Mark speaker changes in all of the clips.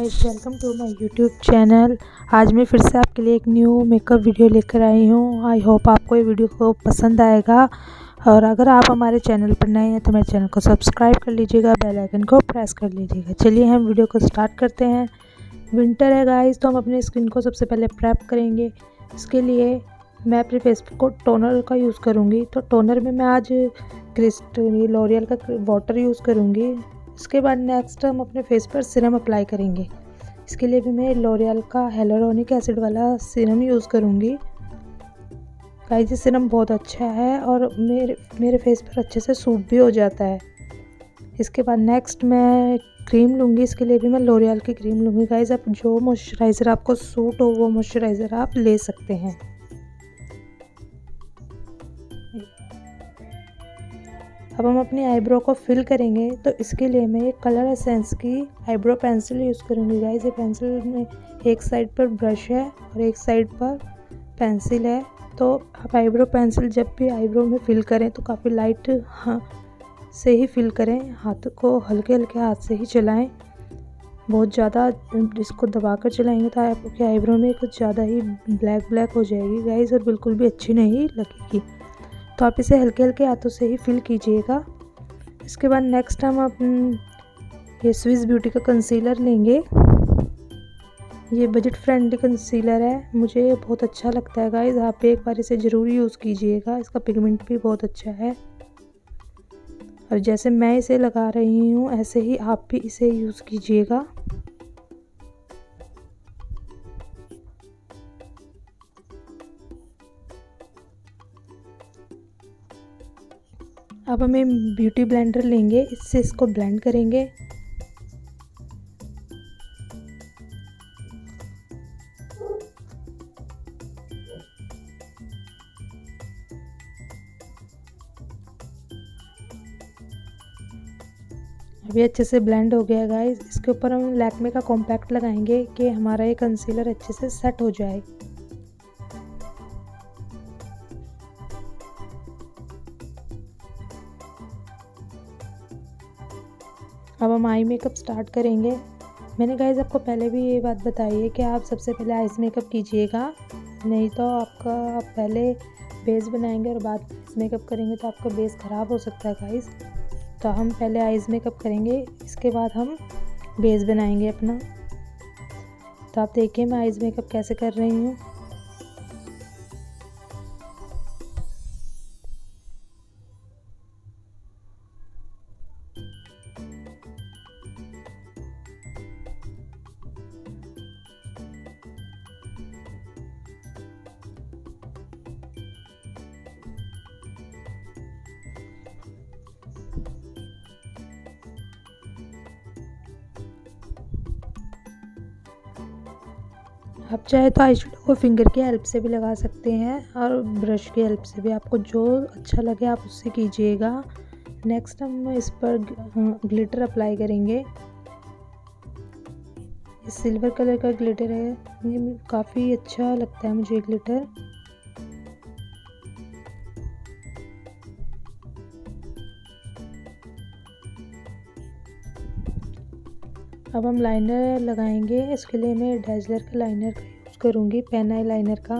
Speaker 1: Guys, welcome to my YouTube channel. आज मैं फिर से आपके लिए एक न्यू मेकअप वीडियो लेकर आई हूँ। आई होप आपको ये वीडियो को पसंद आएगा। और अगर आप हमारे चैनल पर नए हैं तो मेरे चैनल को सब्सक्राइब कर लीजिएगा, बेल आइकन को प्रेस कर लीजिएगा। चलिए हम वीडियो को स्टार्ट करते हैं। विंटर है गाइस, तो हम अपने स्किन को सबसे पहले प्रेप करेंगे। इसके लिए मैं अपने फेस को टोनर का यूज़ करूँगी। तो टोनर में मैं आज लॉरियल का वाटर यूज़ करूँगी। इसके बाद नेक्स्ट हम अपने फेस पर सीरम अप्लाई करेंगे। इसके लिए भी मैं लॉरियल का हेलोरोनिक एसिड वाला सीरम यूज़ करूँगी। गाइस, ये सीरम बहुत अच्छा है और मेरे फेस पर अच्छे से सूट भी हो जाता है। इसके बाद नेक्स्ट मैं क्रीम लूँगी। इसके लिए भी मैं लॉरियल की क्रीम लूँगी। गाइस, आप जो मॉइस्चराइज़र आपको सूट हो वो मॉइस्चराइज़र आप ले सकते हैं। अब हम अपनी आईब्रो को फिल करेंगे, तो इसके लिए मैं एक कलर एसेंस की आईब्रो पेंसिल यूज़ करूँगी। गाइस, ये पेंसिल में एक साइड पर ब्रश है और एक साइड पर पेंसिल है। तो आप आईब्रो पेंसिल जब भी आईब्रो में फिल करें तो काफ़ी लाइट से ही फिल करें। हाथ को हल्के हल्के हाथ से ही चलाएं। बहुत ज़्यादा इसको दबाकर चलाएंगे तो आपकी आईब्रो में कुछ ज़्यादा ही ब्लैक हो जाएगी गाइस, और बिल्कुल भी अच्छी नहीं लगेगी। तो आप इसे हल्के हल्के हाथों से ही फिल कीजिएगा। इसके बाद नेक्स्ट हम ये स्विस ब्यूटी का कंसीलर लेंगे। ये बजट फ्रेंडली कंसीलर है, मुझे ये बहुत अच्छा लगता है गाइस। आप एक बार इसे ज़रूर यूज़ कीजिएगा। इसका पिगमेंट भी बहुत अच्छा है और जैसे मैं इसे लगा रही हूँ ऐसे ही आप भी इसे यूज़ कीजिएगा। अब हमें ब्यूटी ब्लेंडर लेंगे, इससे इसको ब्लेंड करेंगे। अभी अच्छे से ब्लेंड हो गया गाइस। इसके ऊपर हम लैक्मे का कॉम्पैक्ट लगाएंगे कि हमारा ये कंसीलर अच्छे से सेट हो जाए। अब हम आई मेकअप स्टार्ट करेंगे। मैंने गाइस आपको पहले भी ये बात बताई है कि आप सबसे पहले आइज़ मेकअप कीजिएगा, नहीं तो आप पहले बेस बनाएंगे और बाद में आइज़ मेकअप करेंगे तो आपका बेस ख़राब हो सकता है गाइस। तो हम पहले आइज़ मेकअप करेंगे, इसके बाद हम बेस बनाएंगे अपना। तो आप देखिए मैं आइज़ मेकअप कैसे कर रही हूँ। आप चाहे तो आई शेडो को फिंगर की हेल्प से भी लगा सकते हैं और ब्रश की हेल्प से भी, आपको जो अच्छा लगे आप उससे कीजिएगा। नेक्स्ट हम इस पर ग्लिटर अप्लाई करेंगे। ये सिल्वर कलर का ग्लिटर है, ये काफ़ी अच्छा लगता है मुझे ग्लिटर। अब हम लाइनर लगाएंगे। इसके लिए मैं डेज़लर का लाइनर का यूज़ करूँगी, पेन आई लाइनर का।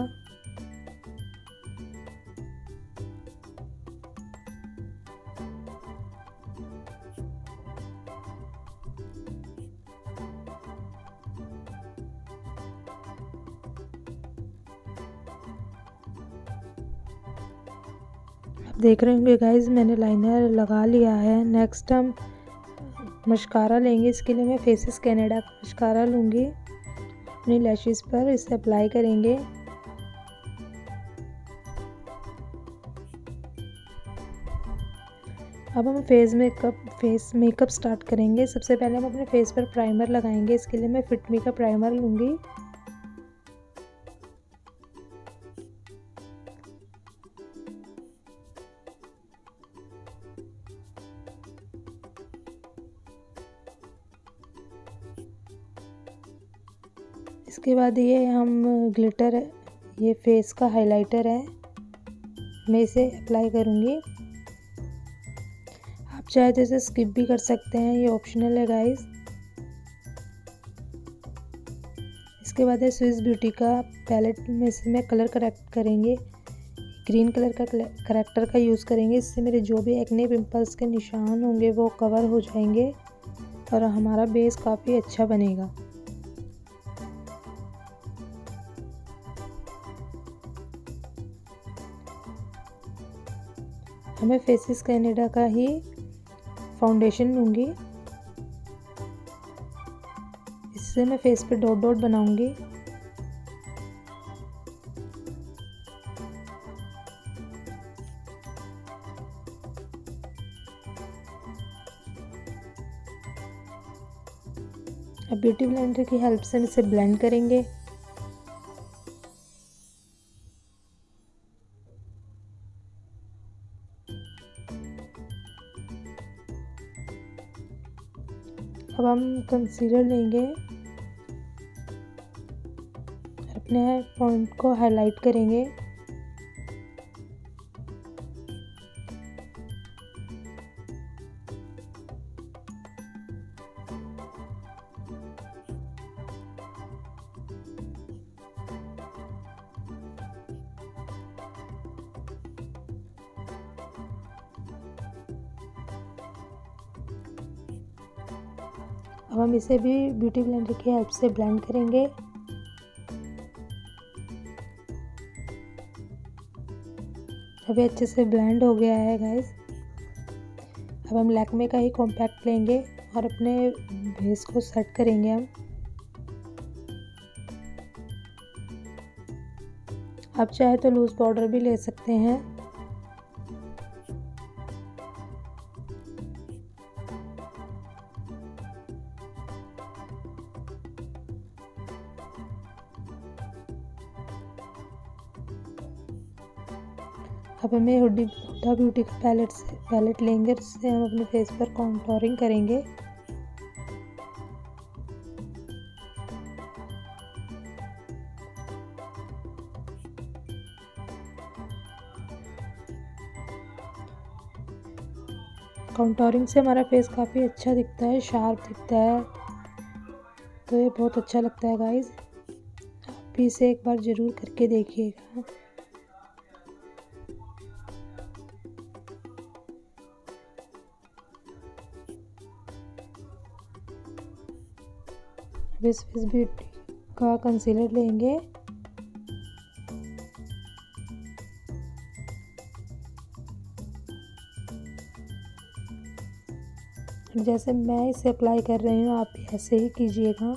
Speaker 1: आप देख रहे होंगे गाइस, मैंने लाइनर लगा लिया है। नेक्स्ट हम मस्कारा लेंगे। इसके लिए मैं फेसेस कनाडा का मस्कारा लूँगी, अपनी लैशेस पर इसे अप्लाई करेंगे। अब हम फेस मेकअप स्टार्ट करेंगे। सबसे पहले हम अपने फेस पर प्राइमर लगाएंगे। इसके लिए मैं फिट मी का प्राइमर लूँगी। इसके बाद ये हम ग्लिटर, ये फेस का हाइलाइटर है, मैं इसे अप्लाई करूँगी। आप चाहे तो इसे स्किप भी कर सकते हैं, ये ऑप्शनल है गाइस। इसके बाद है स्विस ब्यूटी का पैलेट में से मैं कलर करेक्ट करेंगे, ग्रीन कलर का करेक्टर का यूज़ करेंगे। इससे मेरे जो भी एक्ने पिंपल्स के निशान होंगे वो कवर हो जाएंगे और हमारा बेस काफ़ी अच्छा बनेगा। मैं फेसिस कैनेडा का ही फाउंडेशन लूँगी। इससे मैं फेस पे डॉट डॉट बनाऊँगी। अब ब्यूटी ब्लेंडर की हेल्प से हम इसे ब्लेंड करेंगे। अब हम कंसीलर लेंगे, अपने पॉइंट को हाईलाइट करेंगे। अब हम इसे भी ब्यूटी ब्लेंडर की हेल्प से ब्लेंड करेंगे। अभी अच्छे से ब्लेंड हो गया है गाइस। अब हम लैक्मे का ही कॉम्पैक्ट लेंगे और अपने बेस को सेट करेंगे हम। आप चाहे तो लूज पाउडर भी ले सकते हैं। अब हमें हुडा ब्यूटी का पैलेट लेंगे, जिससे हम अपने फेस पर कॉन्टोरिंग करेंगे। कॉन्टोरिंग से हमारा फेस काफ़ी अच्छा दिखता है, शार्प दिखता है, तो ये बहुत अच्छा लगता है गाइस। आप भी इसे एक बार ज़रूर करके देखिएगा। स्विस ब्यूटी का कंसीलर लेंगे, जैसे मैं इसे अप्लाई कर रही हूँ आप भी ऐसे ही कीजिएगा।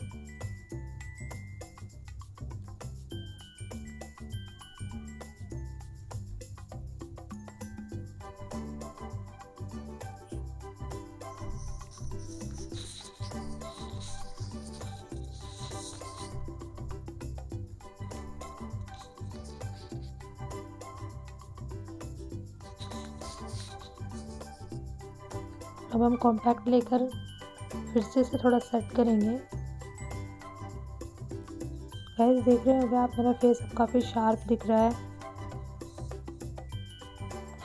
Speaker 1: अब हम कॉम्पैक्ट लेकर फिर से इसे थोड़ा सेट करेंगे। गाइस देख रहे हो आप, मेरा फेस अब काफ़ी शार्प दिख रहा है।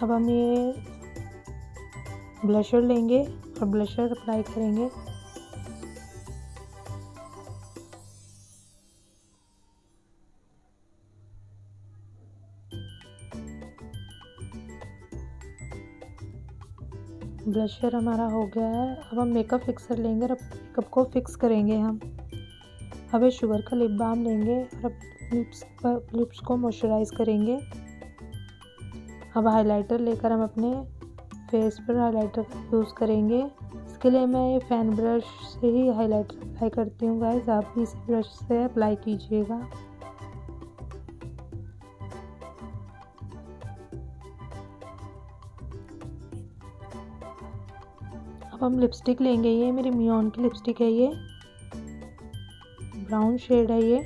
Speaker 1: अब हम ये ब्लशर लेंगे और ब्लशर अप्लाई करेंगे। ब्लशर हमारा हो गया है। अब हम मेकअप फिक्सर लेंगे और मेकअप को फिक्स करेंगे हम। अब शुगर का लिप बाम लेंगे और अब लिप्स को मॉइस्चराइज करेंगे। अब हाइलाइटर लेकर हम अपने फेस पर हाइलाइटर का यूज़ करेंगे। इसके लिए मैं ये फैन ब्रश से ही हाइलाइटर अप्लाई करती हूँ गाइस, आप भी इसी ब्रश से अप्लाई कीजिएगा। अब हम लिपस्टिक लेंगे, ये मेरी मियोन की लिपस्टिक है, ये ब्राउन शेड है ये।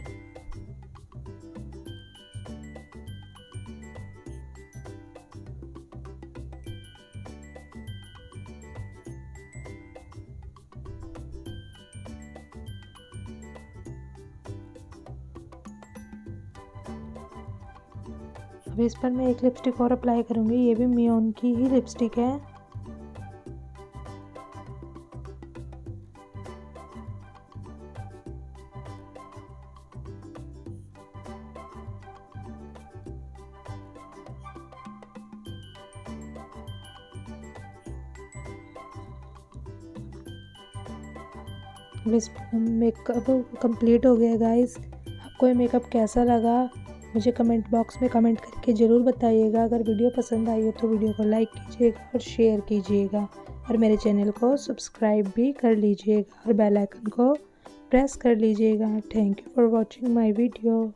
Speaker 1: अब इस पर मैं एक लिपस्टिक और अप्लाई करूँगी, ये भी मियोन की ही लिपस्टिक है। मेकअप कंप्लीट हो गया गाइस। आपको ये मेकअप कैसा लगा मुझे कमेंट बॉक्स में कमेंट करके ज़रूर बताइएगा। अगर वीडियो पसंद आई हो तो वीडियो को लाइक कीजिएगा और शेयर कीजिएगा और मेरे चैनल को सब्सक्राइब भी कर लीजिएगा और बेल आइकन को प्रेस कर लीजिएगा। Thank you for watching my video.